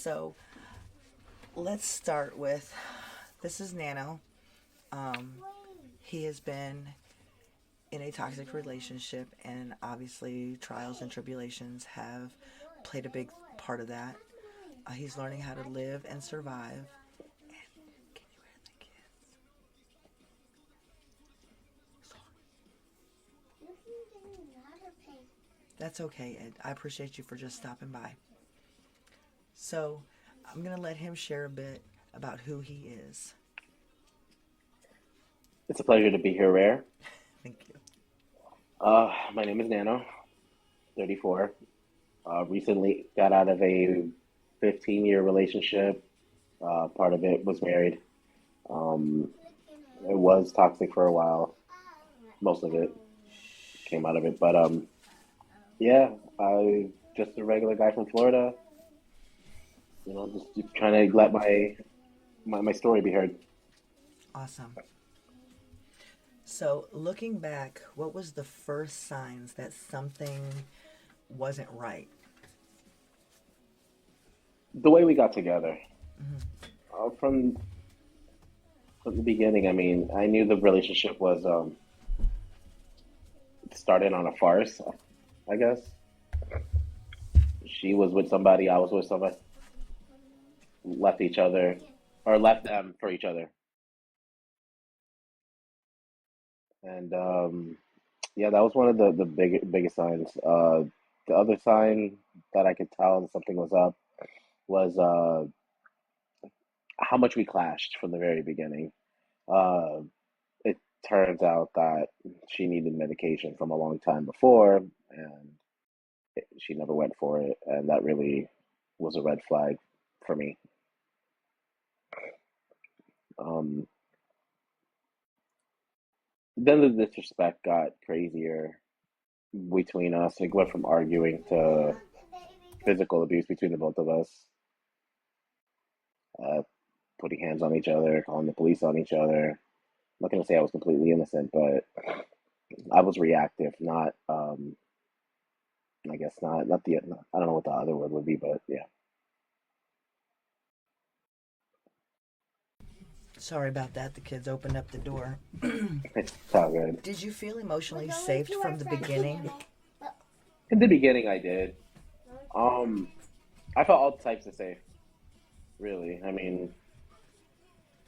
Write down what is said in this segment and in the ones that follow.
So let's start with this is Nano. Um, he has been in a toxic relationship, and obviously, trials and tribulations have played a big part of that. He's learning how to live and survive. Can you hear the kids? That's okay, Ed. I appreciate you for just stopping by. So, I'm going to let him share a bit about who he is. It's a pleasure to be here, Rare. Thank you. My name is Nano, 34. Recently got out of a 15-year relationship. Part of it was married. Um, it was toxic for a while. Most of it came out of it, but yeah, I just a regular guy from Florida. Just trying to let my story be heard. Awesome. So, looking back, what was the first signs that something wasn't right? The way we got together, Hmm. from the beginning. I mean, I knew the relationship was started on a farce. I guess she was with somebody, I was with somebody, left each other, or left them for each other, and yeah, that was one of the biggest signs. The other sign that I could tell that something was up was how much we clashed from the very beginning. Uh, it turns out that she needed medication from a long time before, and she never went for it, and that really was a red flag for me. Um, then the disrespect got crazier between us. It went from arguing to physical abuse between the both of us, uh, putting hands on each other, calling the police on each other. I'm not gonna say I was completely innocent, but I was reactive, not I guess not the I don't know what the other word would be, but yeah, Sorry about that. The kids opened up the door. it's all good. Did you feel emotionally safe from the beginning? In the beginning, I did. Um, I felt all types of safe, really. I mean,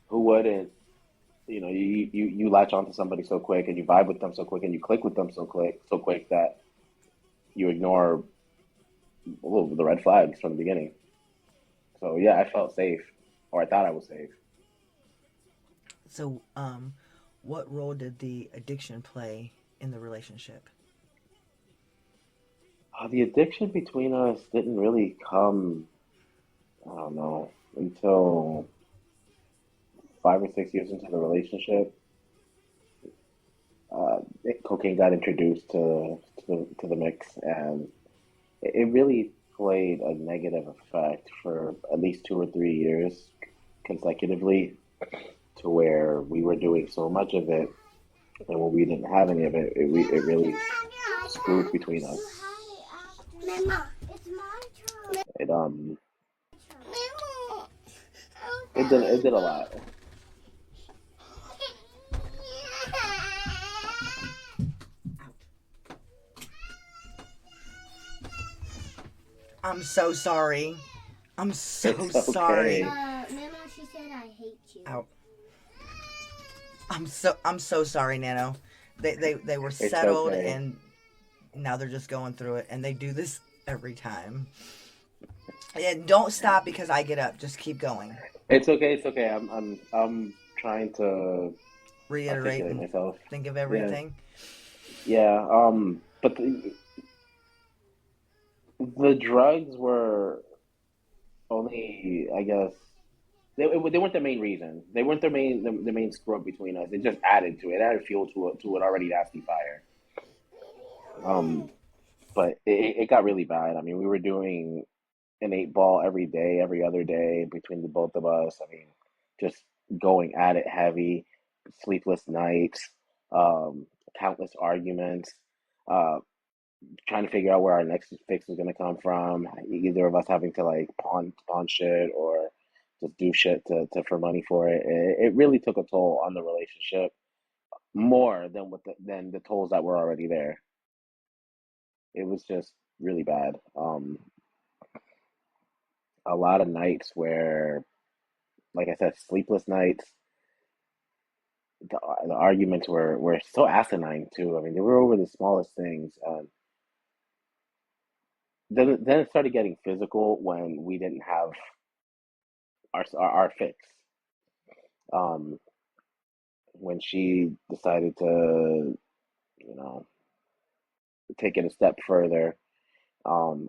who wouldn't? You latch onto somebody so quick, and you vibe with them so quick, and you click with them so quick that you ignore the red flags from the beginning. So yeah, I felt safe, or I thought I was safe. So, what role did the addiction play in the relationship? The addiction between us didn't really come, I don't know, until 5 or 6 years into the relationship. Cocaine got introduced to the mix, and it really played a negative effect for at least 2 or 3 years consecutively, to where we were doing so much of it, and when we didn't have any of it, it really screwed between us. It it did a lot. I'm so sorry. I'm so It's sorry. okay. Mama, she said I hate you. Out. I'm so sorry, Nano. They were It's settled, okay. and now they're just going through it, and they do this every time. And don't stop because I get up. Just keep going. It's okay. It's okay. I'm trying to Reiterate articulate and myself. think of Yeah. everything. Yeah. But the drugs were only, I guess, they weren't the main reason. They weren't the main screw up between us. It just added to it. It added fuel to an already nasty fire. Um, but it got really bad. I mean, we were doing an 8 ball every day, every other day between the both of us. I mean, just going at it heavy, sleepless nights, um, countless arguments. Uh, trying to figure out where our next fix was gonna come from. Either of us having to like pawn shit or just do shit to for money for it. It really took a toll on the relationship more than than the tolls that were already there. It was just really bad. A lot of nights where, like I said, sleepless nights. The arguments were so asinine too. I mean, they were over the smallest things. Then it started getting physical when we didn't have our fix. Um, when she decided to, you know, take it a step further.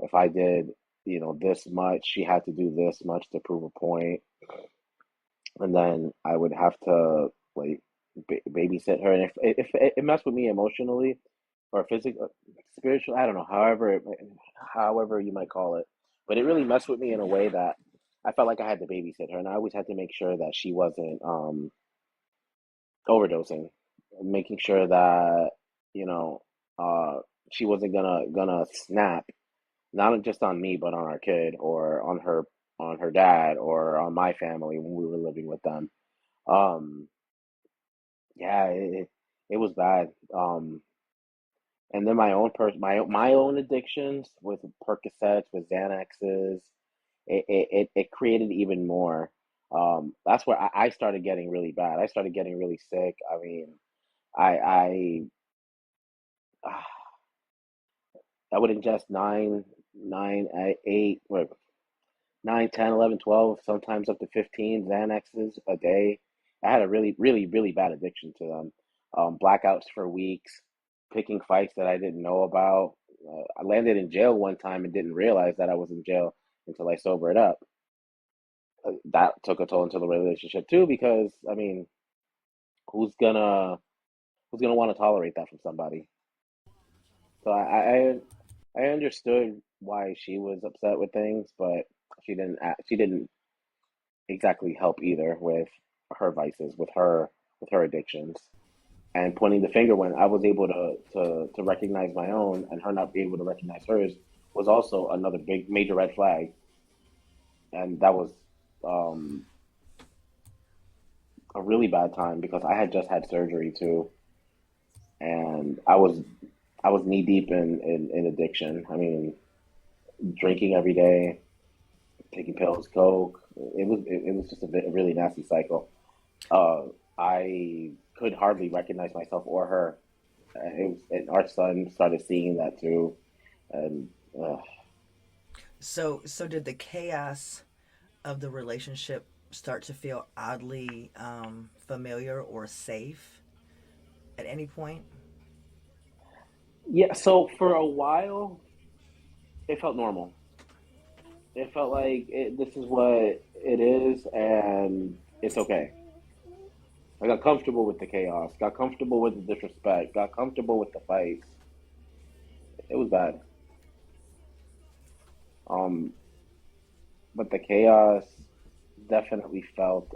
If I did, this much, she had to do this much to prove a point, and then I would have to like babysit her, and if it messed with me emotionally or physically, spiritual, I don't know, however you might call it, but it really messed with me in a way that I felt like I had to babysit her, and I always had to make sure that she wasn't overdosing, making sure that you know uh, she wasn't gonna snap, not just on me, but on our kid or on her dad or on my family when we were living with them. Um, yeah, it was bad. And then my own addictions with Percocets, with Xanaxes, it created even more. That's where I started getting really bad. I started getting really sick. I mean, I I would ingest nine, 8, what, 9, 10, 11, 12, sometimes up to 15 Xanaxes a day. I had a really, really, really bad addiction to them. Blackouts for weeks, picking fights that I didn't know about. I landed in jail one time and didn't realize that I was in jail until I sobered up. That took a toll into the relationship too, because I mean, who's gonna who's gonna want to tolerate that from somebody? So I understood why she was upset with things, but she didn't exactly help either with her vices, with her addictions, and pointing the finger when I was able to recognize my own, and her not being able to recognize hers was also another big major red flag, and that was um, a really bad time because I had just had surgery too, and I was knee deep in addiction. I mean, drinking every day, taking pills, coke. It was just a really nasty cycle. Uh, I could hardly recognize myself or her. And our son started seeing that too, and uh, So did the chaos of the relationship start to feel oddly familiar or safe at any point? yeah. So for a while, it felt normal. It felt like this is what it is, and it's okay. I got comfortable with the chaos, got comfortable with the disrespect, got comfortable with the fights. It was bad. Um, but the chaos definitely felt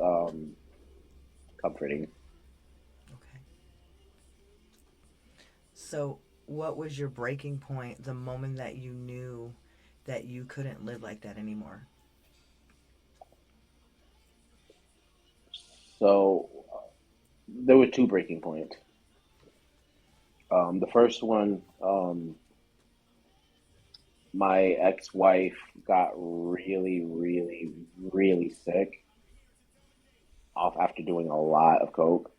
comforting. Okay. So what was your breaking point, the moment that you knew that you couldn't live like that anymore? So there were two breaking points. The first one, my ex-wife got really, really, really sick off after doing a lot of coke,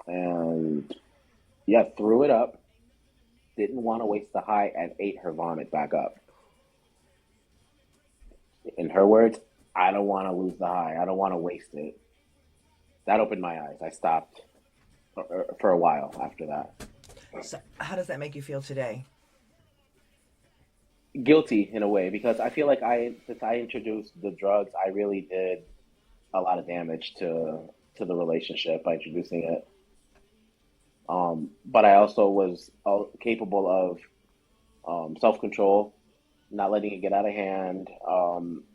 and yeah, threw it up. Didn't want to waste the high and ate her vomit back up. In her words, I don't want to lose the high. I don't want to waste it. That opened my eyes. I stopped for a while after that. So how does that make you feel today? Guilty in a way because I feel like since I introduced the drugs, I really did a lot of damage to the relationship by introducing it. But I also was capable of self control, not letting it get out of hand,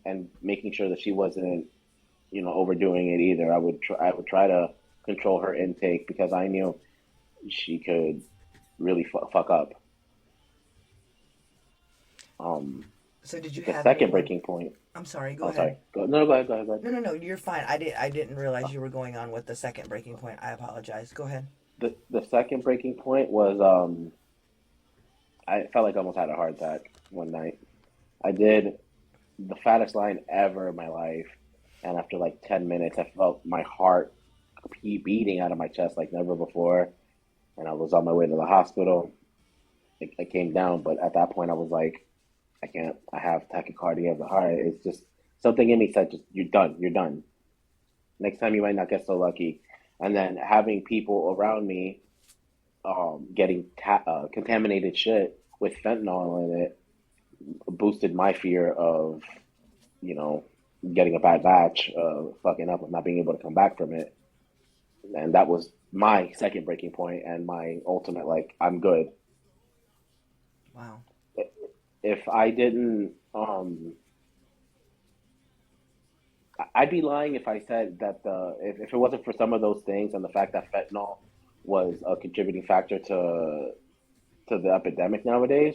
and making sure that she wasn't, overdoing it either. I would try to control her intake because I knew she could really fuck up. Um, So did you the have second anyone? breaking point. I'm sorry. Go Oh, ahead. sorry. No, go ahead. Go ahead. Go ahead. No, no, no. You're fine. I didn't realize you were going on with the second breaking point. I apologize. Go ahead. The second breaking point was I felt like I almost had a heart attack one night. I did the fattest line ever in my life, and after like 10 minutes, I felt my heart beating out of my chest like never before, and I was on my way to the hospital. I came down, but at that point, I was like, I can't. I have tachycardia of the heart. It's just something in me said, just you're done. You're done. Next time, you might not get so lucky. And then having people around me getting contaminated shit with fentanyl in it boosted my fear of, you know, getting a bad batch, fucking up, of not being able to come back from it. And that was my second breaking point and my ultimate, like, I'm good. Wow. If I didn't, I'd be lying if I said that if it wasn't for some of those things and the fact that fentanyl was a contributing factor to the epidemic nowadays,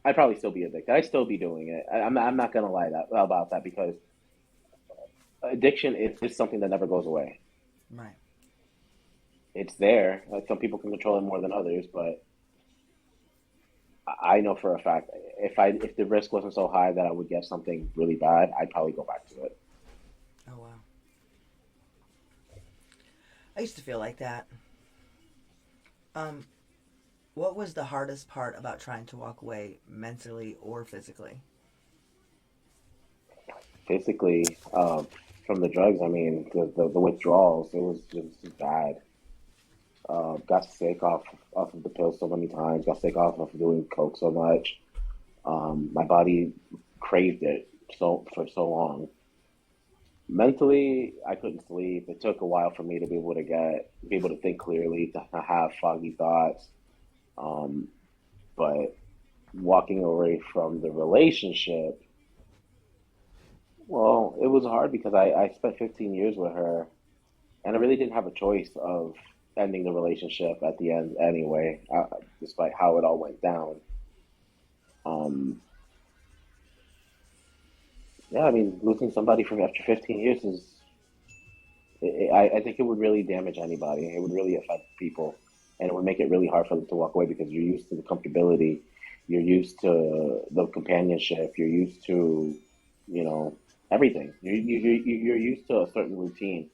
I'd probably still be addicted. I'd still be doing it. I'm not gonna lie about that because addiction is something that never goes away. Right. It's there. Like some people can control it more than others, but I know for a fact if the risk wasn't so high that I would get something really bad, I'd probably go back to it. Oh wow. I used to feel like that. Um, what was the hardest part about trying to walk away mentally or physically? Physically, from the drugs, I mean, the withdrawals, it was just bad. Got sick off of the pills so many times. Got sick off of doing coke so much. My body craved it for so long. Mentally, I couldn't sleep. It took a while for me to be able to think clearly, to have foggy thoughts. Um, but walking away from the relationship, well, it was hard because I spent 15 years with her, and I really didn't have a choice of ending the relationship at the end anyway, despite how it all went down. Um, yeah, I mean, losing somebody from after 15 years I think it would really damage anybody. It would really affect people, and it would make it really hard for them to walk away because you're used to the comfortability, you're used to the companionship, you're used to, you know, everything. You're used to a certain routine,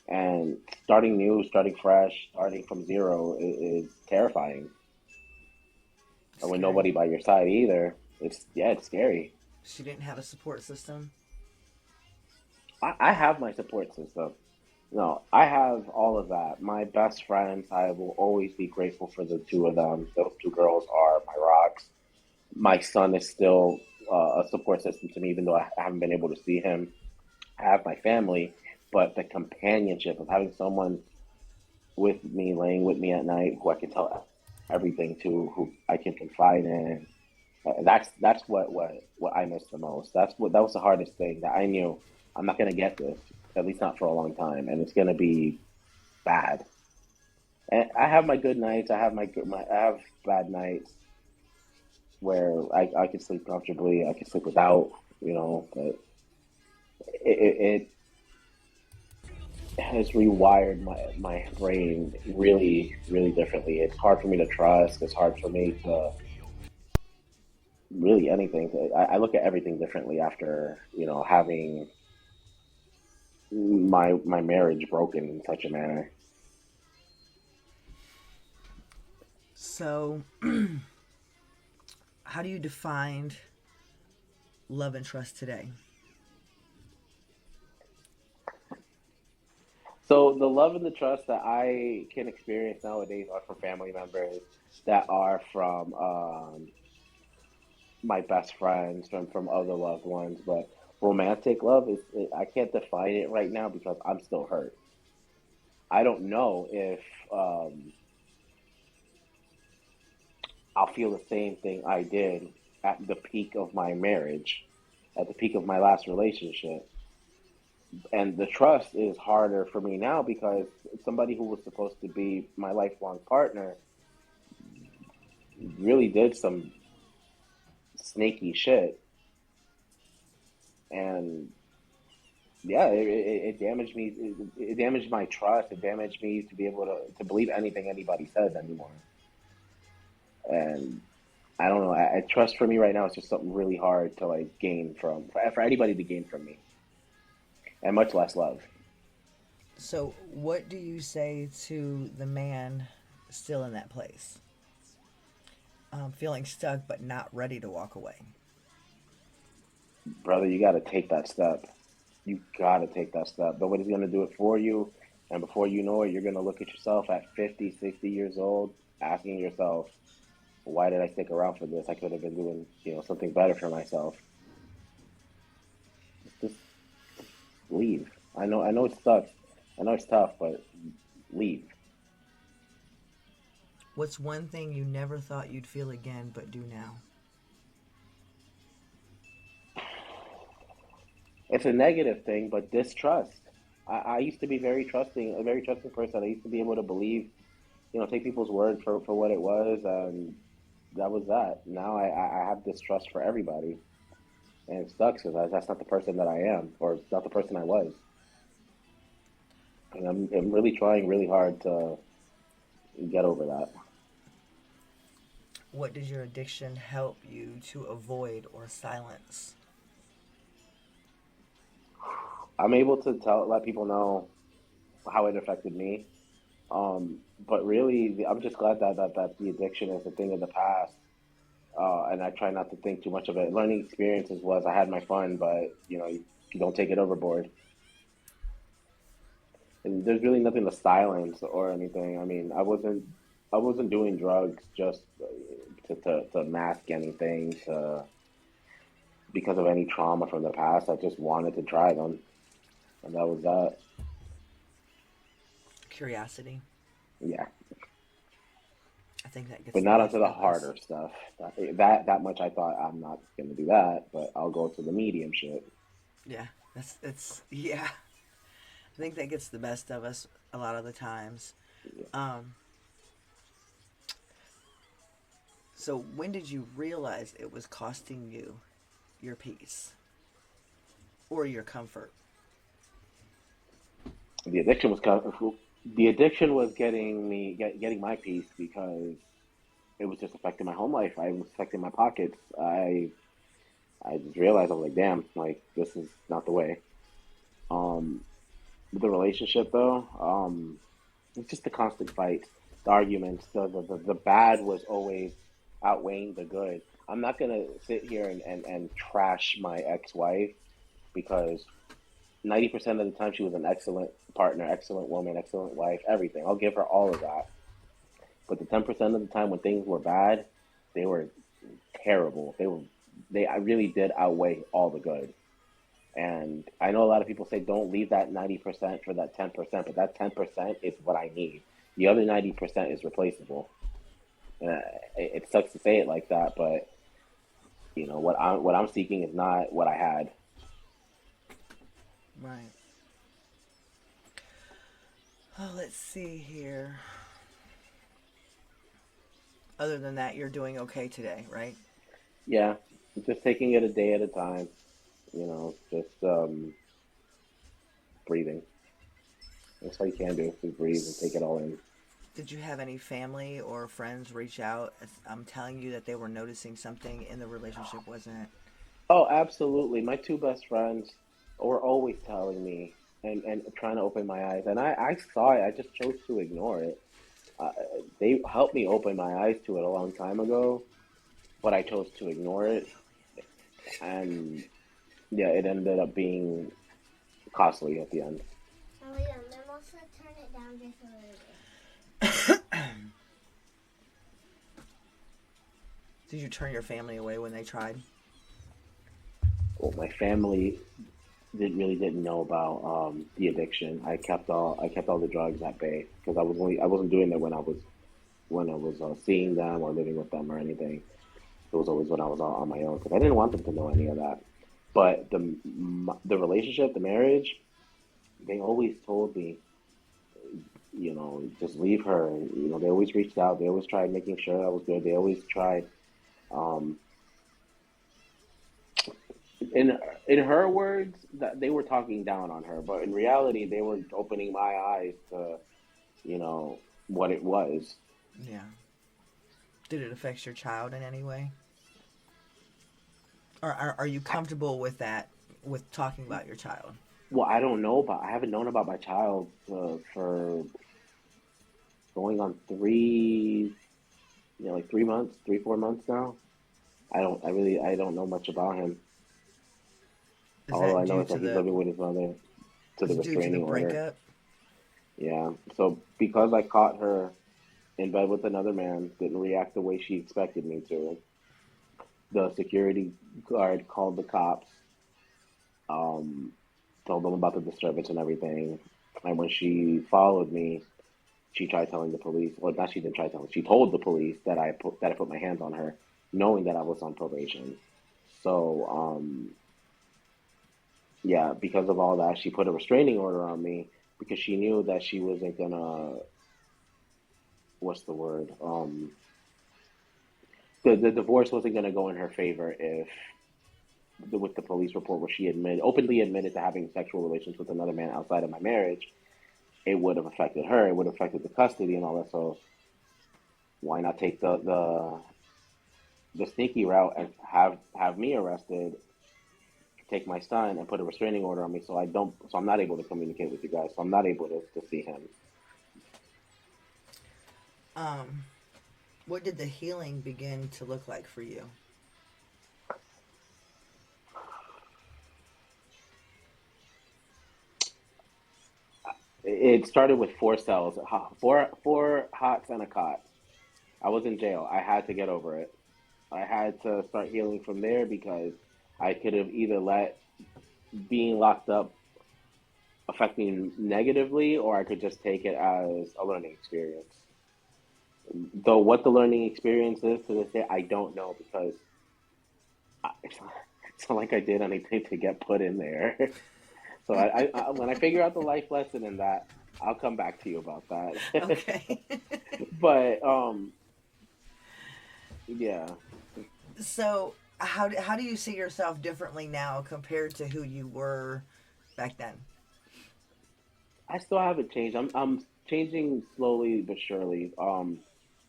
and starting new, starting fresh, starting from zero is terrifying. And with Scary. nobody by your side either, it's scary. She didn't have a support system. I have my support system. No, I have all of that. My best friends, I will always be grateful for the two of them. Those two girls are my rocks. My son is still a support system to me, even though I haven't been able to see him. I have my family, but the companionship of having someone with me, laying with me at night, who I can tell everything to, who I can confide in. That's what I miss the most. That was the hardest thing that I knew I'm not gonna get this, at least not for a long time, and it's gonna be bad. And I have my good nights. I have bad nights where I can sleep comfortably. I can sleep without, but it has rewired my brain really, really differently. It's hard for me to trust. It's hard for me to really anything. I look at everything differently after, having my marriage broken in such a manner. So, how do you define love and trust today? So the love and the trust that I can experience nowadays are from family members, that are from my best friends, from other loved ones. But romantic love I can't define it right now because I'm still hurt. I don't know if um, I'll feel the same thing I did at the peak of my marriage, at the peak of my last relationship. And the trust is harder for me now because somebody who was supposed to be my lifelong partner really did some snaky shit, and yeah, it damaged me. It damaged my trust. It damaged me to be able to believe anything anybody says anymore. And I don't know. Trust for me right now is just something really hard to like gain from for anybody to gain from me, and much less love. So, what do you say to the man still in that place, feeling stuck but not ready to walk away? Brother, you got to take that step. You got to take that step. Nobody's going to do it for you. And before you know it, you're going to look at yourself at 50, 60 years old, asking yourself, why did I stick around for this? I could have been doing, something better for myself. Just leave. I know it sucks. I know it's tough, but leave. What's one thing you never thought you'd feel again but do now? It's a negative thing, but distrust. I used to be very trusting, a very trusting person. I used to be able to believe, take people's word for what it was, and that was that. Now I have distrust for everybody, and it sucks because that's not the person that I am, or it's not the person I was. And I'm really trying really hard to get over that. What did your addiction help you to avoid or silence? I'm able to let people know how it affected me. But really, I'm just glad that the addiction is a thing of the past. And I try not to think too much of it. Learning experiences was I had my fun, but you don't take it overboard. And there's really nothing to silence or anything. I mean, I wasn't doing drugs just to mask anything because of any trauma from the past. I just wanted to try them, and that was that. Curiosity. Yeah, I think that gets but the not best onto the of us. harder stuff. That much I thought I'm not gonna do that, but I'll go to the medium shit. Yeah, that's yeah. I think that gets the best of us a lot of the times. Yeah. So when did you realize it was costing you your peace or your comfort? The addiction was the addiction was getting my peace because it was just affecting my home life. I was affecting my pockets. I just realized I was like, damn, like this is not the way. Um, with the relationship though, it's just the constant fights, the arguments, the bad was always outweighing the good. I'm not gonna sit here and trash my ex-wife because 90% of the time she was an excellent partner, excellent woman, excellent wife, everything. I'll give her all of that. But the 10% of the time when things were bad, they were terrible. They I really did outweigh all the good. And I know a lot of people say don't leave that 90% for that 10%, but that 10% is what I need. The other 90% is replaceable. And it sucks to say it like that, but what I'm seeking is not what I had. Right. Oh, let's see here. Other than that, you're doing okay today, right? Yeah, just taking it a day at a time. Just breathing. That's all you can do is breathe and take it all in. Did you have any family or friends reach out? I'm telling you that they were noticing something in the relationship wasn't Oh, absolutely. My two best friends were always telling me and trying to open my eyes, and I saw it. I just chose to ignore it. Uh, they helped me open my eyes to it a long time ago, but I chose to ignore it, and yeah, it ended up being costly at the end. Oh, yeah, then also turn it down just a little bit. Did you turn your family away when they tried? Well, my family didn't know about the addiction. I kept all the drugs at bay because I wasn't doing it when I was seeing them or living with them or anything. It was always when I was on my own because I didn't want them to know any of that. But the relationship, the marriage, they always told me, just leave her. They always reached out. They always tried making sure I was good. They always tried um, in in her words, that they were talking down on her, but in reality, they were opening my eyes to you know what it was. Yeah. Did it affect your child in any way? Or are you comfortable with that, with talking about your child? Well, I don't know about. I haven't known about my child for going on like 3 months, 4 months now. I don't know much about him. Is All that I know due is to that he's the living with his mother to the is it due to the restraining order. breakup? Yeah. So because I caught her in bed with another man, didn't react the way she expected me to. The security guard called the cops, um, told them about the disturbance and everything. And when she followed me, she tried telling the police. Well, not she didn't try telling. She told the police that I put my hands on her, knowing that I was on probation. So yeah, because of all that, she put a restraining order on me because she knew that she wasn't gonna. What's the word? The divorce wasn't gonna go in her favor if with the police report where she openly admitted to having sexual relations with another man outside of my marriage, it would have affected her. It would have affected the custody and all that. So why not take the sneaky route and have me arrested, take my son and put a restraining order on me so I'm not able to communicate with you guys. So I'm not able to see him. Um, what did the healing begin to look like for you? It started with 4 cells, four hots and a cot. I was in jail. I had to get over it. I had to start healing from there because I could have either let being locked up affect me negatively, or I could just take it as a learning experience. Though what the learning experience is to this day, I don't know because it's not like I did anything to get put in there. So when I figure out the life lesson in that, I'll come back to you about that. Okay. But yeah, So, how do you see yourself differently now compared to who you were back then? I still haven't changed. I'm changing slowly but surely.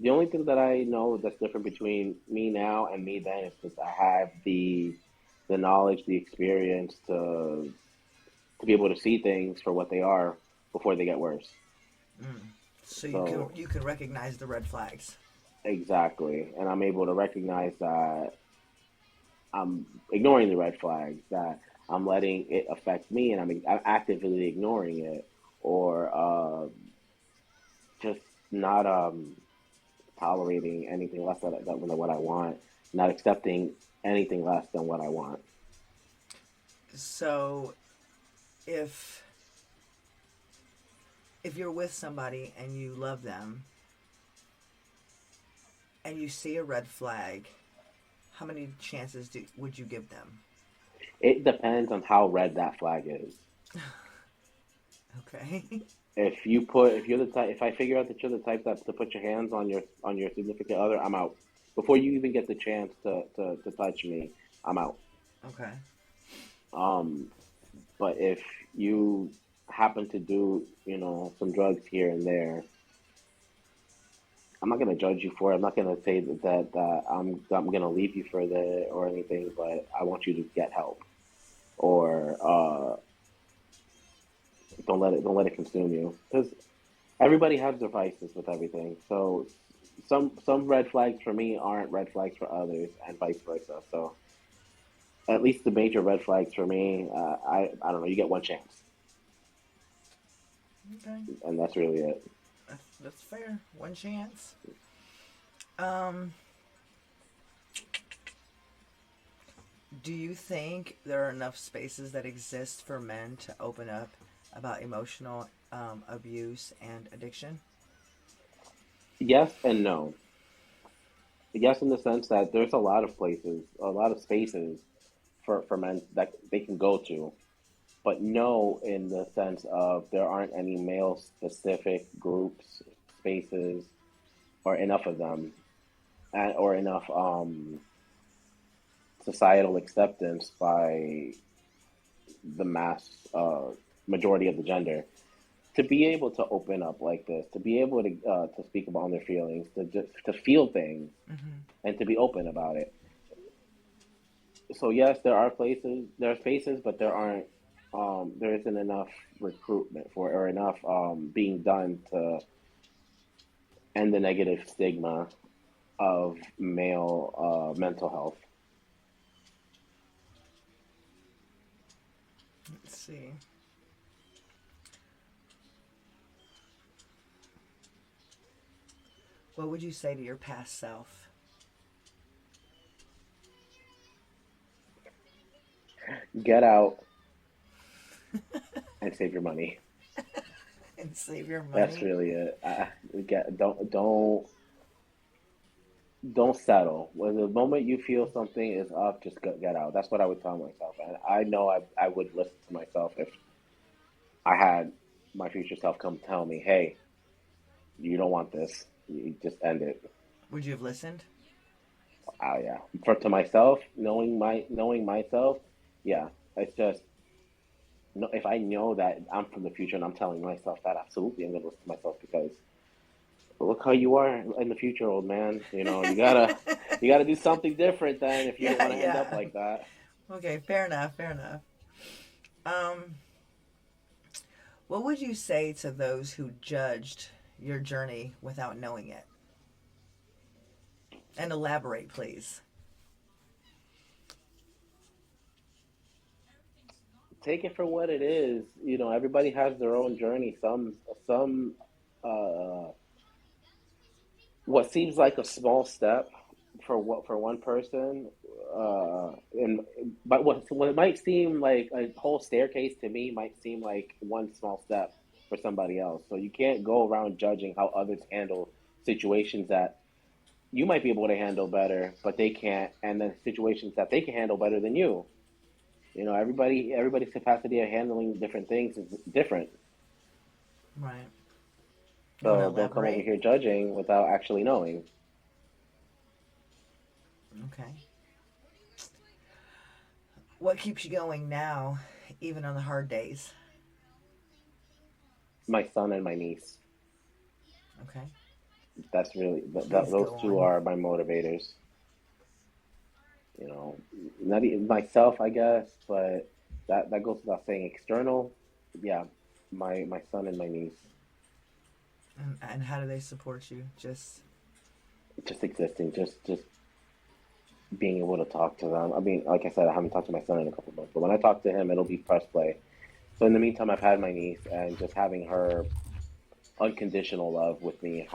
The only thing that I know that's different between me now and me then is that I have the knowledge, the experience to be able to see things for what they are before they get worse. Mm. So So you can recognize the red flags. exactly, and I'm able to recognize that I'm ignoring the red flags, that I'm letting it affect me, and I'm actively ignoring it, or just not tolerating anything less than what I want, not accepting anything less than what I want. So, if you're with somebody and you love them and you see a red flag, how many chances would you give them? It depends on how red that flag is. Okay. If you're the type, if I figure out that you're the type that to put your hands on your significant other, I'm out. Before you even get the chance to touch me, I'm out. Okay. Um, but if you happen to do, some drugs here and there, I'm not gonna judge you for it. I'm not gonna say that I'm gonna leave you for that or anything. But I want you to get help, or don't let it consume you, because everybody has their vices with everything. So some red flags for me aren't red flags for others, and vice versa. So at least the major red flags for me, I don't know. You get one chance, Okay. and that's really it. That's fair. One chance. Um, do you think there are enough spaces that exist for men to open up about emotional abuse and addiction? Yes and no. Yes, in the sense that there's a lot of places, a lot of spaces for men that they can go to, but no, in the sense of there aren't any male specific groups, spaces, or enough of them, or enough societal acceptance by the mass majority of the gender, to be able to open up like this, to be able to speak about their feelings, to just to feel things, and to be open about it. So yes, there are spaces, but there isn't enough recruitment for it, or enough being done to end the negative stigma of male mental health. Let's see. What would you say to your past self? Get out and save your money. And save your That's money? really it. Don't settle. When the moment you feel something is up, just get out. That's what I would tell myself, and I know I would listen to myself if I had my future self come tell me, "Hey, you don't want this. You just end it." Would you have listened? Yeah. For to myself, knowing myself, yeah. It's just no. If I know that I'm from the future and I'm telling myself that, absolutely, I'm gonna listen to myself because look how you are in the future, old man. You gotta do something different then if you don't Yeah, want to end up yeah. like that. Okay, fair enough, fair enough. Um, what would you say to those who judged your journey without knowing it? And elaborate, please. Take it for what it is. Everybody has their own journey. Some uh, what seems like a small step for one person, and but what it might seem like a whole staircase to me might seem like one small step for somebody else. So you can't go around judging how others handle situations that you might be able to handle better, but they can't, and then situations that they can handle better than you. Everybody's capacity of handling different things is different. Right. You want to So don't come over elaborate? here judging without actually knowing. Okay. What keeps you going now, even on the hard days? My son and my niece. Okay. That's really Please those go two on. are my motivators. You know, not even myself, I guess, but that goes without saying. External, yeah, my son and my niece. And how do they support you? Just Just existing, just being able to talk to them. I mean, like I said, I haven't talked to my son in a couple of months, but when I talk to him, it'll be press play. So in the meantime, I've had my niece, and just having her unconditional love with me,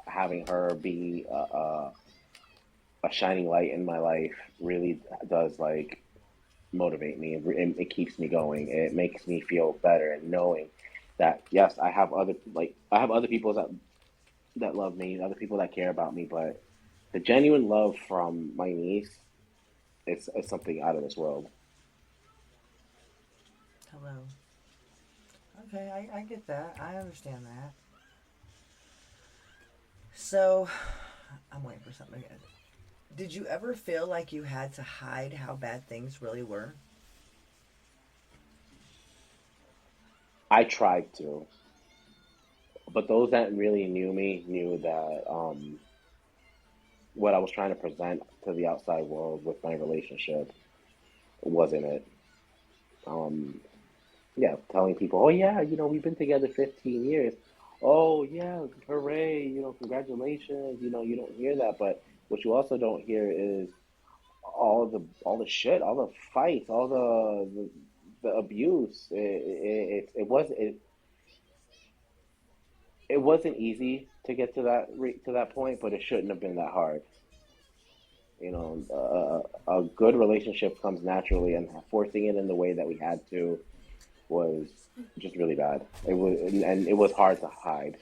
having her be a shining light in my life really does like motivate me. It keeps me going. It makes me feel better, and knowing that yes, I have other people that love me, other people that care about me, but the genuine love from my niece is something out of this world. hello. Okay, I get that. I understand that. So, I'm waiting for something again. Did you ever feel like you had to hide how bad things really were? I tried to, but those that really knew me knew that what I was trying to present to the outside world with my relationship wasn't it. Um, yeah, telling people, oh yeah, we've been together 15 years. Oh yeah, hooray, congratulations. You don't hear that, but what you also don't hear is all the shit, all the fights, all the abuse. It wasn't easy to get to that point, but it shouldn't have been that hard. A good relationship comes naturally, and forcing it in the way that we had to was just really bad. And it was hard to hide.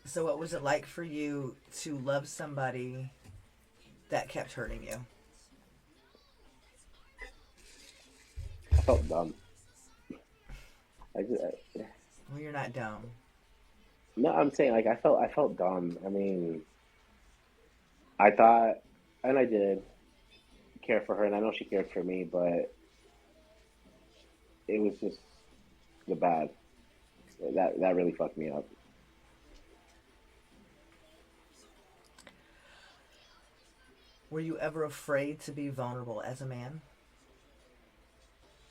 So, what was it like for you to love somebody that kept hurting you? I felt dumb. I just, Well, you're not dumb. no, I'm saying like I felt dumb. I mean, I thought, and I did. care for her, and I know she cared for me, but it was just the bad that really fucked me up Were you ever afraid to be vulnerable as a man?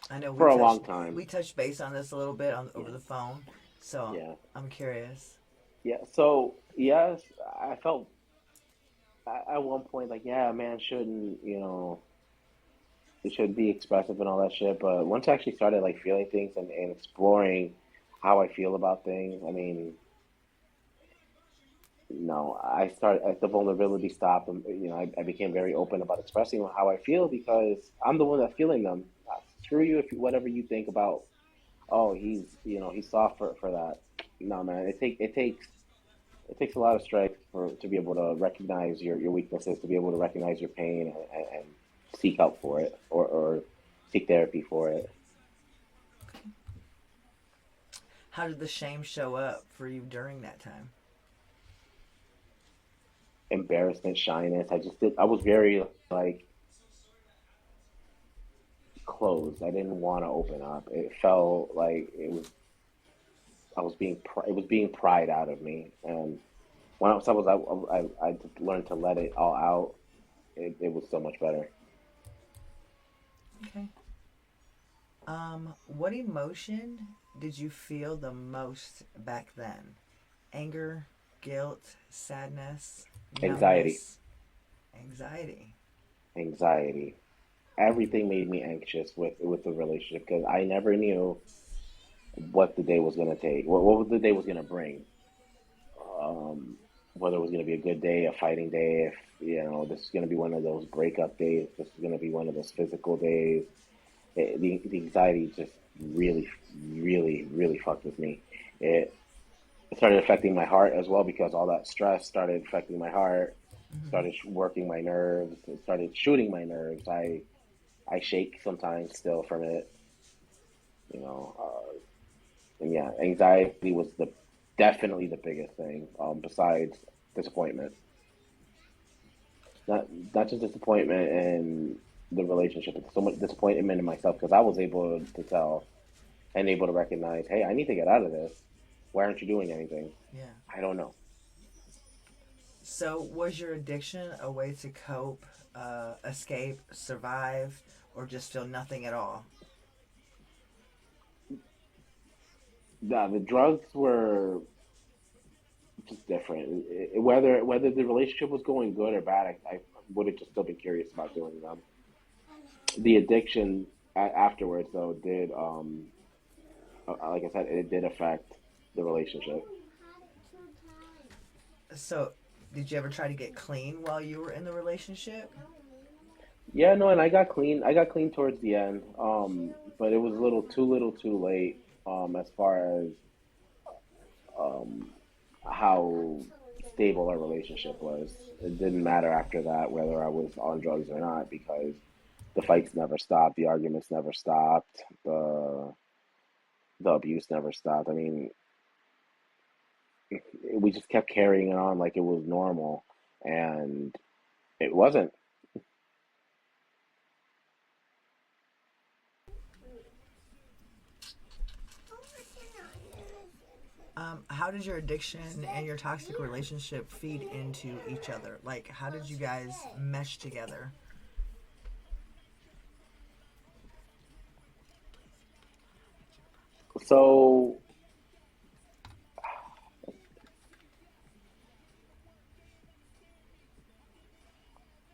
I know for a long time. we touched base on this a little bit on over Yeah, the phone, so yeah, I'm curious. yeah. So yes, I felt at one point like, yeah, a man shouldn't, it should be expressive and all that shit. But once I actually started like feeling things and exploring how I feel about things, I mean, no, I started the vulnerability stopped. And, I became very open about expressing how I feel because I'm the one that's feeling them. Screw you if whatever you think about. Oh, he's soft for that. No, man, it takes a lot of strength to be able to recognize your weaknesses, to be able to recognize your pain and seek help for it or seek therapy for it. How did the shame show up for you during that time? Embarrassment, shyness. I was very like closed. I didn't want to open up. It felt like it was being pried out of me. And when I just learned to let it all out, it was so much better. Okay. What emotion did you feel the most back then? Anger, guilt, sadness, Anxiety, numbness, anxiety. anxiety. Everything made me anxious with the relationship because I never knew what the day was gonna take, what the day was gonna bring. Um, Whether it was gonna be a good day, a fighting day, if this is gonna be one of those breakup days, this is gonna be one of those physical days. The anxiety just really, really, really fucked with me. It, it started affecting my heart as well because all that stress started affecting my heart, Mm-hmm. started working my nerves, it started shooting my nerves. I shake sometimes still from it, you know. And yeah, anxiety was the definitely the biggest thing. Besides disappointment, not not just disappointment in the relationship, but so much disappointment in myself because I was able to tell and able to recognize, hey, I need to get out of this. Why aren't you doing anything? Yeah. I don't know. So, was your addiction a way to cope, escape, survive, or just feel nothing at all? The drugs were just different. Whether the relationship was going good or bad, I would have just still been curious about doing them. The addiction afterwards, though, did like I said, it did affect the relationship. had it 2 times. So, did you ever try to get clean while you were in the relationship? Yeah, no, and I got clean. I got clean towards the end, but it was a little too late. As far as um, how stable our relationship was, it didn't matter after that whether I was on drugs or not because the fights never stopped, the arguments never stopped, the abuse never stopped. I mean, we just kept carrying it on like it was normal, and it wasn't. How did your addiction and your toxic relationship feed into each other? Like, how did you guys mesh together? So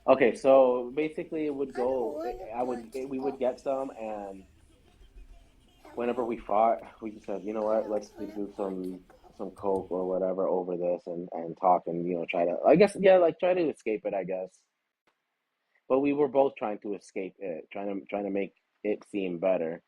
okay, so basically it would I don't go. want to I would we would put get some, and I whenever want we fought, we just said, you know I what, don't let's want to do put some coke or whatever over this and talk and try to I guess yeah like try to escape it I guess. But we were both trying to escape it, trying to make it seem better.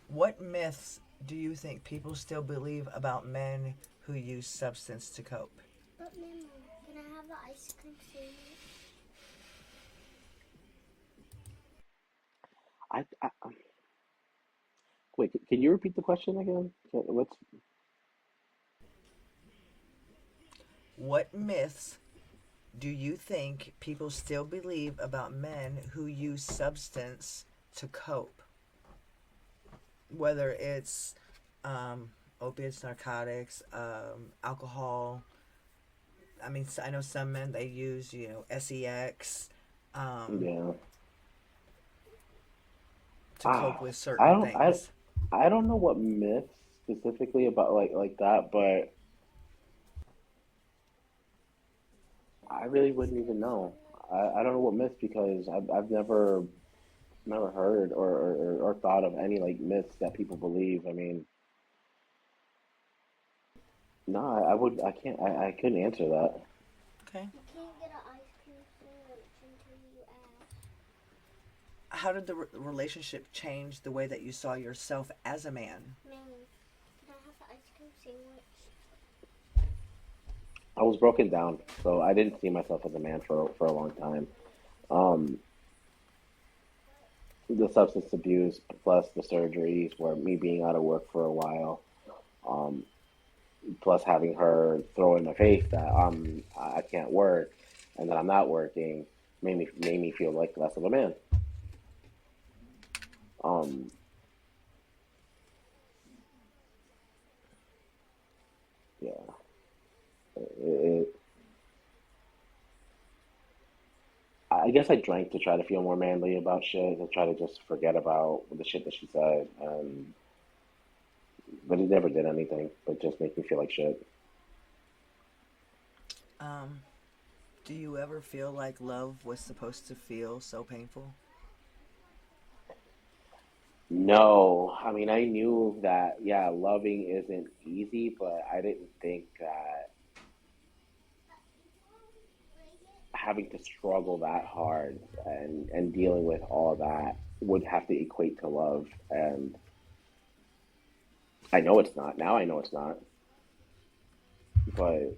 What myths do you think people still believe about men who use substance to cope? but Mama, can I have the ice cream soon? I wait. Can you repeat the question again? What myths Do you think people still believe about men who use substance to cope? Whether it's opiates, narcotics, alcohol. I mean, I know some men they use, sex, um, Yeah. to cope Ah, with I certain don't I things. I don't know what myths specifically about like that, but I really wouldn't even know. I don't know what myths because I've never heard or thought of any like myths that people believe. I mean, no, I can't I couldn't answer that. Okay. You can't get an ice cream sandwich until you ask. How did the relationship change the way that you saw yourself as a man? Man, can I have the ice cream sandwich? I was broken down, so I didn't see myself as a man for a long time. Um, the substance abuse plus the surgeries, where me being out of work for a while, um, plus having her throw in my face that I can't work and that I'm not working, made me feel like less of a man. Um, yeah, it, I guess I drank to try to feel more manly about shit, to try to just forget about the shit that she said, but it never did anything, but just make me feel like shit. Um, do you ever feel like love was supposed to feel so painful? No, I mean, I knew that, yeah, loving isn't easy, but I didn't think that having to struggle that hard and dealing with all that would have to equate to love. And I know it's not. Now I know it's not. But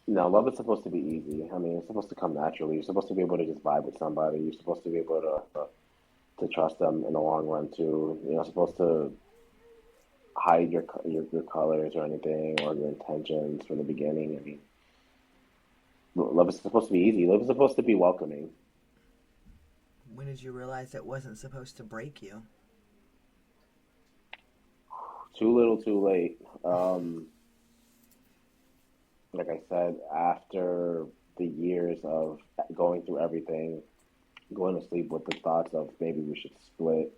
no, love is supposed to be easy. I mean, it's supposed to come naturally. You're supposed to be able to just vibe with somebody. You're supposed to be able to trust them in the long run too. You're not supposed to hide your colors or anything or your intentions from the beginning. I mean, love is supposed to be easy. Love is supposed to be welcoming. When did you realize it wasn't supposed to break you? Too little, too late. Like I said, after the years of going through everything, going to sleep with the thoughts of maybe we should split,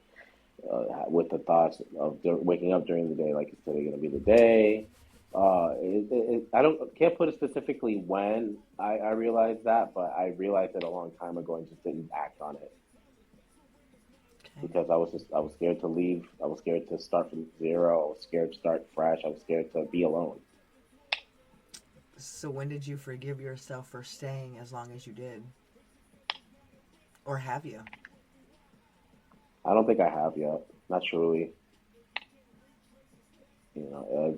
with the thoughts of waking up during the day, like it's today going to be the day. I don't can't put it specifically when I realized that, but I realized it a long time ago and just didn't act on it Okay. because I was scared to leave. I was scared to start from zero. I was scared to start fresh. I was scared to be alone. So when did you forgive yourself for staying as long as you did? Or have you? I don't think I have yet. Not truly. You know,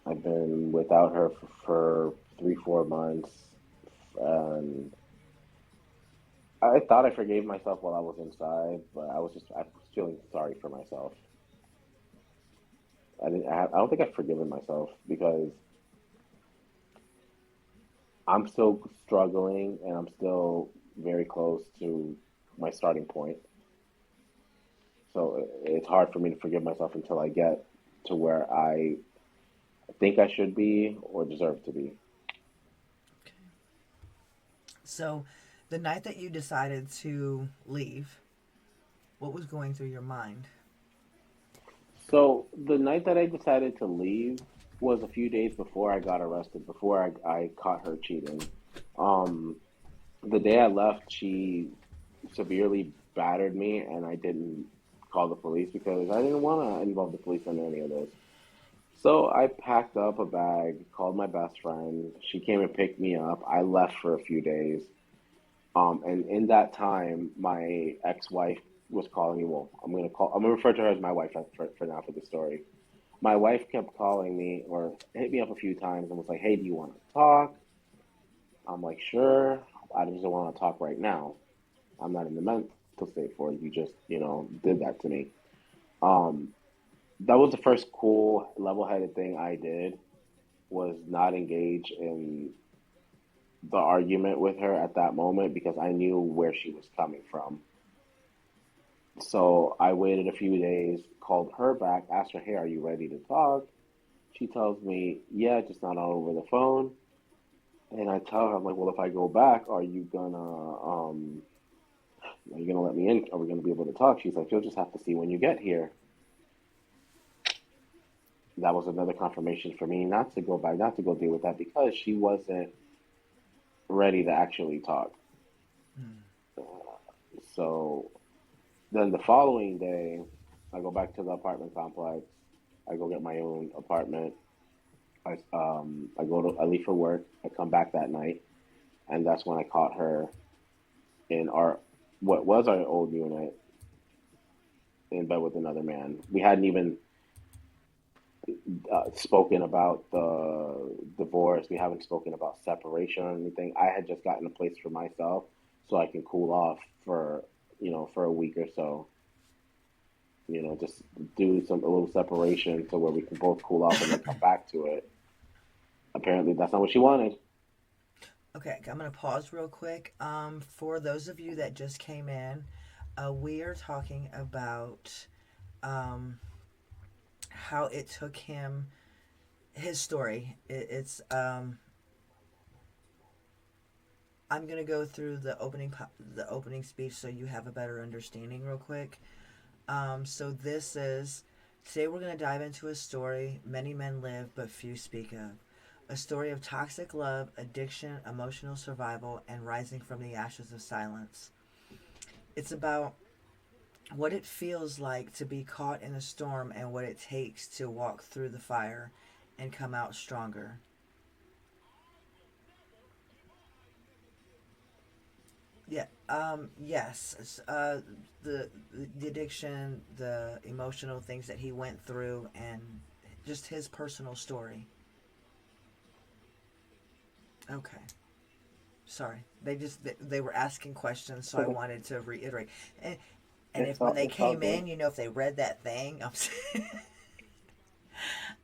I've been without her for 3, 4 months, and I thought I forgave myself while I was inside, but I was feeling sorry for myself. I don't think I've forgiven myself because I'm still struggling and I'm still very close to my starting point. So it's hard for me to forgive myself until I get to where I think I should be or deserve to be. Okay. So the night that you decided to leave, what was going through your mind? So the night that I decided to leave was a few days before I got arrested, before I caught her cheating. Um, the day I left, she severely battered me, and I didn't call the police because I didn't want to involve the police in any of this. So I packed up a bag, called my best friend. She came and picked me up. I left for a few days. And in that time, my ex-wife was calling me. Well, I'm gonna refer to her as my wife for now for the story. My wife kept calling me or hit me up a few times and was like, "Hey, do you want to talk?" I'm like, "Sure." I just don't want to talk right now. I'm not in the mental. to stay for. You just, did that to me. Um, that was the first cool, level-headed thing I did, was not engage in the argument with her at that moment because I knew where she was coming from. So I waited a few days, called her back, asked her, "Hey, are you ready to talk?" She tells me, "Yeah, just not over the phone." And I tell her, I'm like, "Well, if I go back, are you gonna let me in? Are we gonna be able to talk?" She's like, "You'll just have to see when you get here." That was another confirmation for me not to go back, not to go deal with that because she wasn't ready to actually talk. Mm. So then the following day, I go back to the apartment complex. I go get my own apartment. I leave for work. I come back that night, and that's when I caught her in our what was our old unit in bed with another man. We hadn't even spoken about the divorce. We haven't spoken about separation or anything. I had just gotten a place for myself so I can cool off for for a week or so. Just do a little separation so where we can both cool off and then come back to it. Apparently, that's not what she wanted. Okay, I'm going to pause real quick. For those of you that just came in, we are talking about um, how it took him, his story. It's I'm going to go through the opening speech so you have a better understanding real quick. So this is today we're going to dive into a story many men live but few speak of. A story of toxic love, addiction, emotional survival, and rising from the ashes of silence. It's about what it feels like to be caught in a storm and what it takes to walk through the fire and come out stronger. Yeah. Yes. The addiction, the emotional things that he went through, and just his personal story. Okay. Sorry. They were asking questions, so It's I okay. wanted to reiterate. And and if when they It's all came good. in, if they read that thing,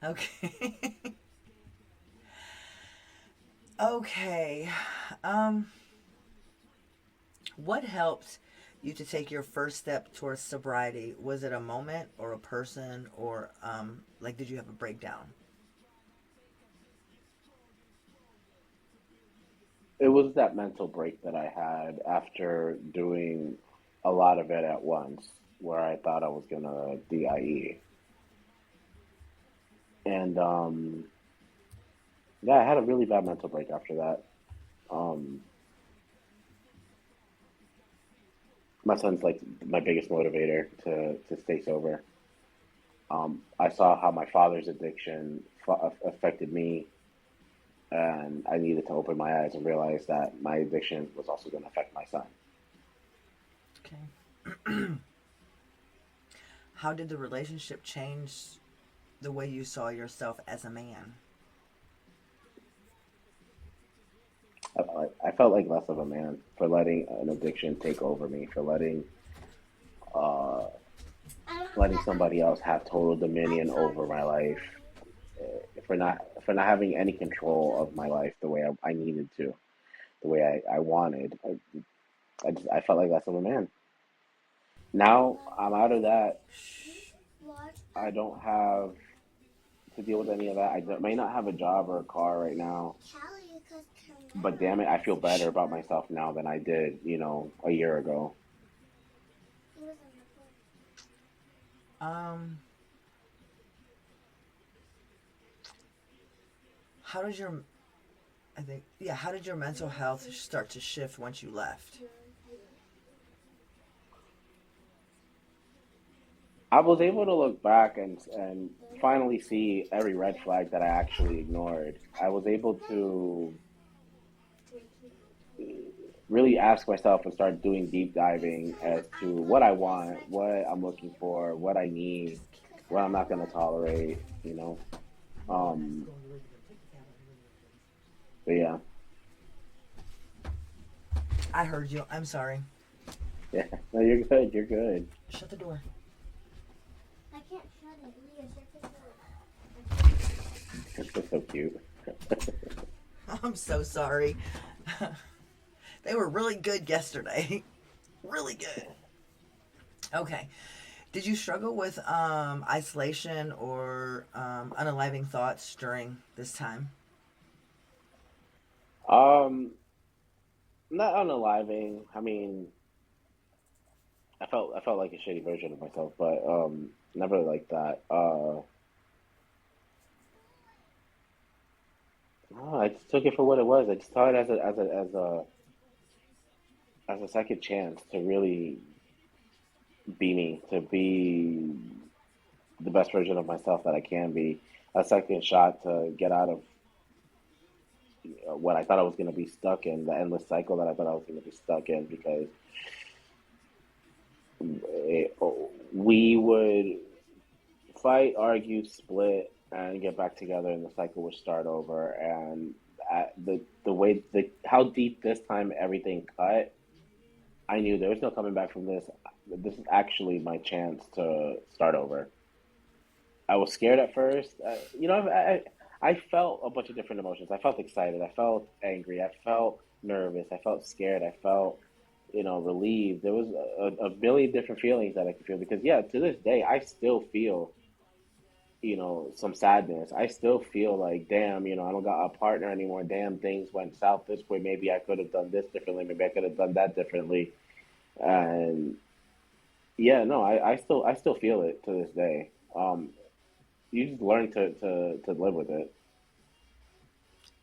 okay. Okay. Um, what helped you to take your first step towards sobriety? Was it a moment or a person or like did you have a breakdown? It was that mental break that I had after doing a lot of it at once, where I thought I was gonna DIE, and yeah, I had a really bad mental break after that. Um, my son's like my biggest motivator to stay sober. I saw how my father's addiction affected me, and I needed to open my eyes and realize that my addiction was also going to affect my son. Okay. How did the relationship change the way you saw yourself as a man? I felt like less of a man for letting an addiction take over me, for uh, I don't have letting that somebody else have total I'm dominion over sorry. my life, for not having any control of my life the way I needed to, the way I wanted. I felt like less of a man. Now I'm out of that. What? I don't have to deal with any of that. May not have a job or a car right now, Callie, because but tomorrow damn it, I feel is better about your myself now than I did, a year ago. he was on the phone. Um, how did your I think yeah, how did your mental health start to shift once you left? I was able to look back and finally see every red flag that I actually ignored. I was able to really ask myself and start doing deep diving as to what I want, what I'm looking for, what I need, what I'm not going to tolerate. Um, but yeah, I heard you. I'm sorry. Yeah, no, you're good. You're good. Shut the door. I can't shut it. Leah, shut the door. It's so cute. I'm so sorry. They were really good yesterday. Really good. Okay. Did you struggle with isolation or unaliving thoughts during this time? Um, Not unaliving. I mean, I felt like a shitty version of myself, but never like that. No, I just took it for what it was. I just saw it as a second chance to really be me, to be the best version of myself that I can be. A second shot to get out of what I thought I was going to be stuck in, the endless cycle that I thought I was going to be stuck in, because it, we would fight, argue, split, and get back together, and the cycle would start over. And the way how deep this time everything cut, I knew there was no coming back from this. This is actually my chance to start over. I was scared at first. I felt a bunch of different emotions. I felt excited. I felt angry. I felt nervous. I felt scared. I felt, relieved. There was a million different feelings that I could feel, because, yeah, to this day, I still feel, some sadness. I still feel like, damn, I don't got a partner anymore. Damn, things went south this way. Maybe I could have done this differently. Maybe I could have done that differently. And yeah, no, I still feel it to this day. You just learn to live with it.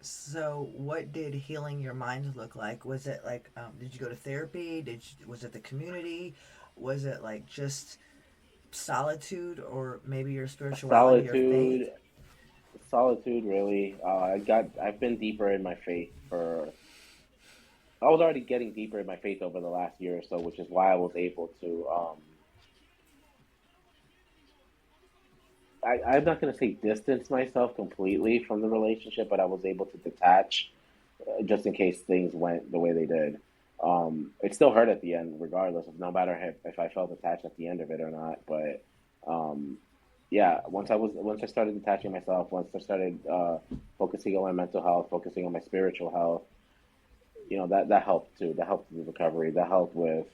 So, what did healing your mind look like? Was it like, did you go to therapy? Was it the community? Was it like just solitude, or maybe your spirituality or faith? Solitude, solitude, really. I've been deeper in my faith for. I was already getting deeper in my faith over the last year or so, which is why I was able to. I'm not going to say distance myself completely from the relationship, but I was able to detach, just in case things went the way they did. It still hurt at the end, regardless of, no matter if I felt attached at the end of it or not. But um, yeah, once I started detaching myself, once I started focusing on my mental health, focusing on my spiritual health, that helped too. That helped with the recovery. That helped with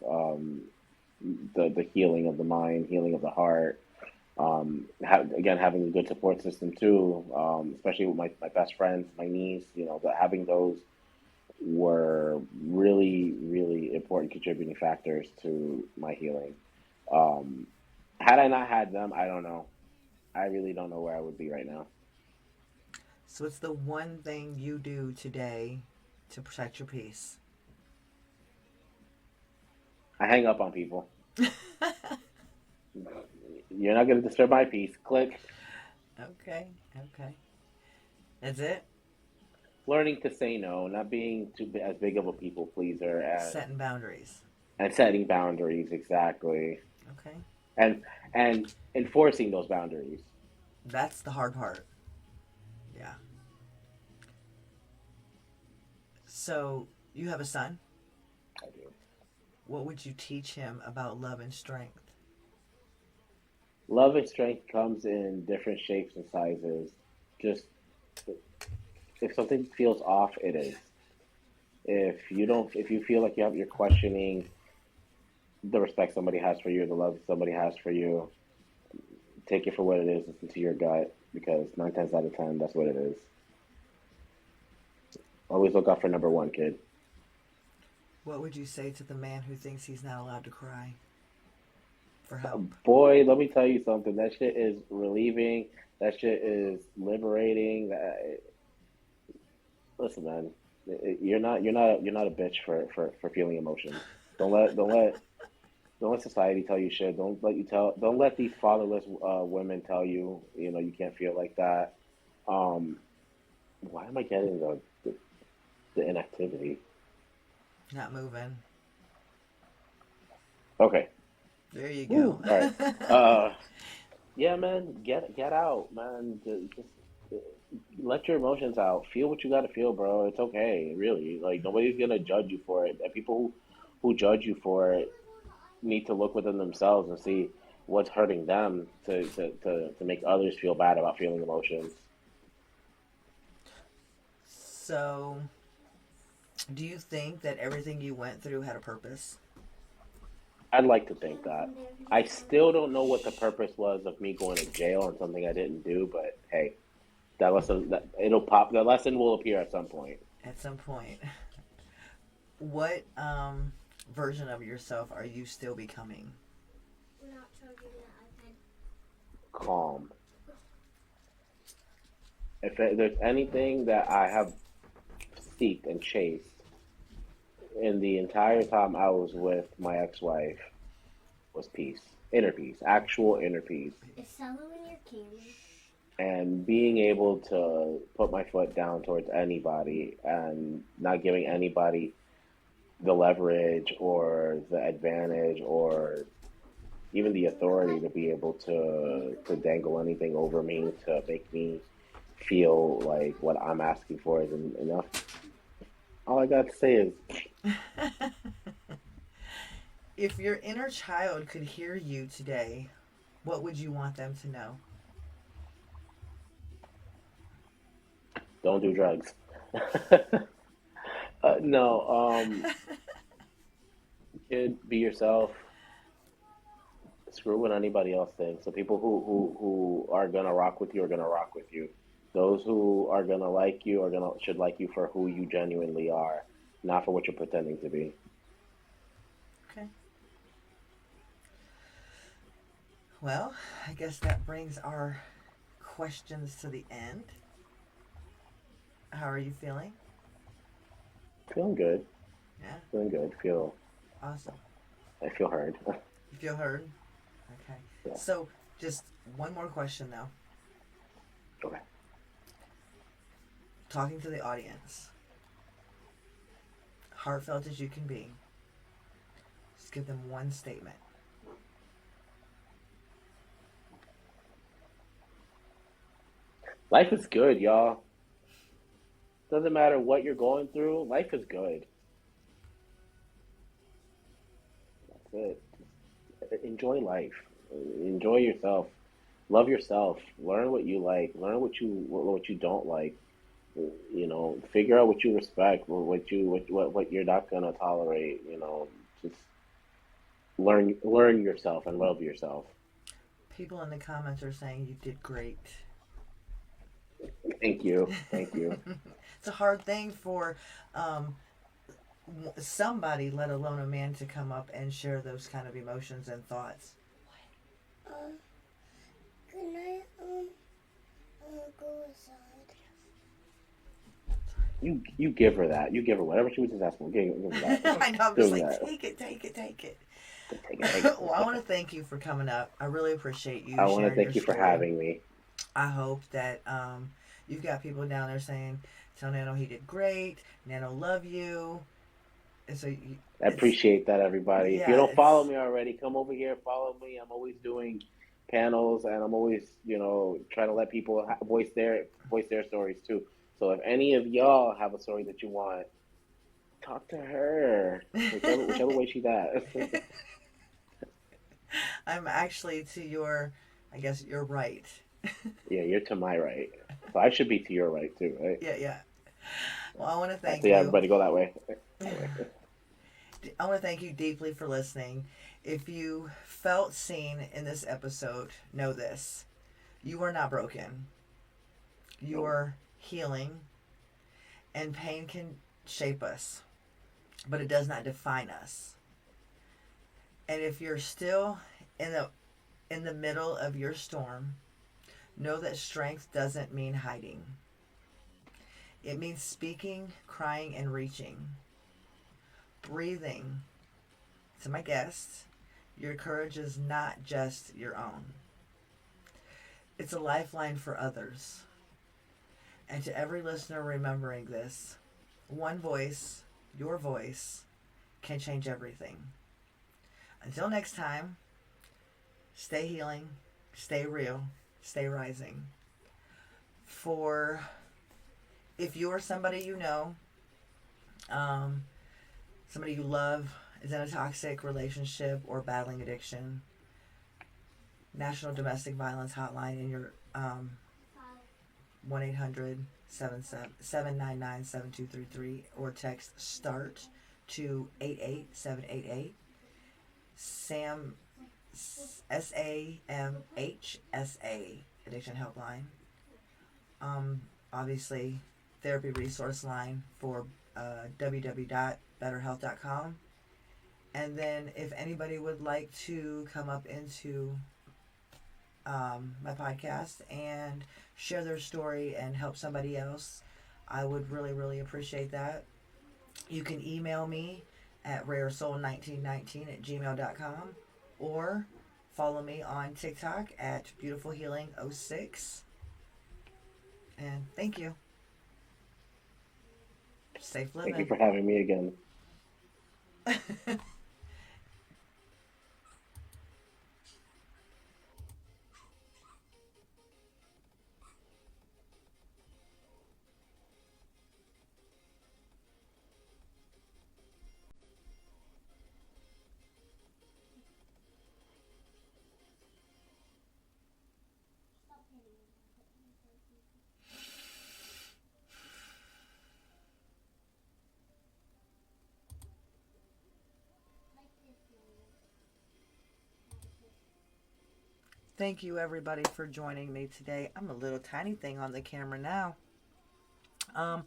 the healing of the mind, healing of the heart. Again, having a good support system too, especially with my best friends, my niece, that having those were really, really important contributing factors to my healing. Um, Had I not had them, I don't know. I really don't know where I would be right now. So, what's the one thing you do today to protect your peace? I hang up on people. You're not going to disturb my peace. Click. Okay, okay. That's it? Learning to say no, not being as big of a people pleaser, Setting boundaries. and setting boundaries, exactly, Okay. and and enforcing those boundaries. That's the hard part. Yeah. So, you have a son. I do. What would you teach him about love and strength? Love and strength comes in different shapes and sizes. Just, if something feels off, it is. If you feel like you're questioning the respect somebody has for you, the love somebody has for you, take it for what it is. Listen to your gut, because 9 times out of 10, that's what it is. Always look out for number one, kid. What would you say to the man who thinks he's not allowed to cry for help? Boy, let me tell you something. That shit is relieving. That shit is liberating. Listen, man, you're not a bitch for feeling emotions. Don't let don't let don't let society tell you shit. Don't let these fatherless women tell you, you can't feel like that. Um, why am I getting the inactivity? Not moving. Okay. There you Woo. go. All right. Uh, yeah, man, get out, man. Just let your emotions out. Feel what you got to feel, bro. It's okay, really. Like, nobody's gonna judge you for it. And people who judge you for it, need to look within themselves and see what's hurting them to make others feel bad about feeling emotions. So, do you think that everything you went through had a purpose? I'd like to think that. I still don't know what the purpose was of me going to jail on something I didn't do, but hey, that lesson that it'll pop. The lesson will appear at some point. At some point. What version of yourself are you still becoming? Not charging the iPad. Calm. If there's anything that I have seeked and chased in the entire time I was with my ex-wife was peace, inner peace, actual inner peace, Is Solo in your camera? and being able to put my foot down towards anybody and not giving anybody the leverage or the advantage or even the authority to be able to dangle anything over me to make me feel like what I'm asking for isn't enough. All I got to say is, If your inner child could hear you today, what would you want them to know? don't do drugs. No, kid, be yourself. Screw what anybody else thinks. The people who are gonna rock with you are gonna rock with you. Those who are gonna like you are gonna should like you for who you genuinely are, not for what you're pretending to be. Okay. Well, I guess that brings our questions to the end. How are you feeling? Feeling good. Yeah, Feeling good. awesome. I feel heard. You feel heard? Okay. Yeah. So, just one more question though. Okay. Talking to the audience, heartfelt as you can be, just give them one statement. Life is good, y'all. Doesn't matter what you're going through. Life is good. That's it. Enjoy life. Enjoy yourself. Love yourself. Learn what you like. Learn what you don't like. You know, figure out what you respect, what you're not gonna tolerate. You know, just learn yourself and love yourself. People in the comments are saying you did great. Thank you, thank you. It's a hard thing for um, somebody, let alone a man, to come up and share those kind of emotions and thoughts. Uh, can I go inside? You give her that. You give her whatever she was just asking. Give her that. I know, I'm Give just her like, that. take it, take it, take it. Take it, take it. Well, I want to thank you for coming up. I really appreciate you I want to sharing your thank you for story. having me. I hope that you've got people down there saying, tell Nano he did great, Nano love you. And so I appreciate that, everybody. If you yeah, don't follow me already, come over here, follow me. I'm always doing panels, and I'm always, trying to let people voice their stories too. So if any of y'all have a story that you want, talk to her, whichever way she's at. I'm actually to your, I guess, your right. Yeah, you're to my right, so I should be to your right too, right? Yeah, yeah. Well, I want to thank Actually, you. everybody go that way. That way. I want to thank you deeply for listening. If you felt seen in this episode, know this. You are not broken. You Nope. are healing, and pain can shape us, but it does not define us. And if you're still in the middle of your storm, know that strength doesn't mean hiding. It means speaking, crying, and reaching. Breathing. To my guests, your courage is not just your own. It's a lifeline for others. And to every listener remembering this, one voice, your voice, can change everything. Until next time, stay healing, stay real, stay rising. For if you or somebody you know, somebody you love, is in a toxic relationship or battling addiction. National Domestic Violence Hotline in your 1-800-799-7233 or text START to 88788. SAM SAMHSA Addiction Helpline. Obviously, therapy resource line for www.betterhealth.com. And then if anybody would like to come up into my podcast and share their story and help somebody else, I would really, really appreciate that. You can email me at raresoul1919@gmail.com or follow me on TikTok at beautifulhealing06. And thank you. Safe Thank you living. for having me again. Thank you, everybody, for joining me today. I'm a little tiny thing on the camera now. I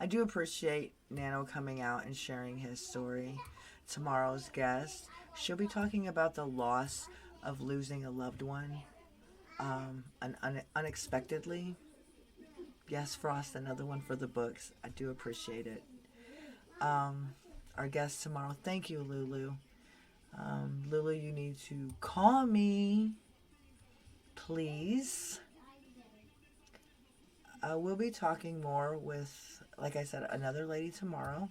do appreciate Nano coming out and sharing his story. Tomorrow's guest, she'll be talking about the loss of losing a loved one unexpectedly. Yes, Frost, another one for the books. I do appreciate it. Our guest tomorrow, thank you, Lulu. Lulu, you need to call me, please. We'll be talking more with, like I said, another lady tomorrow.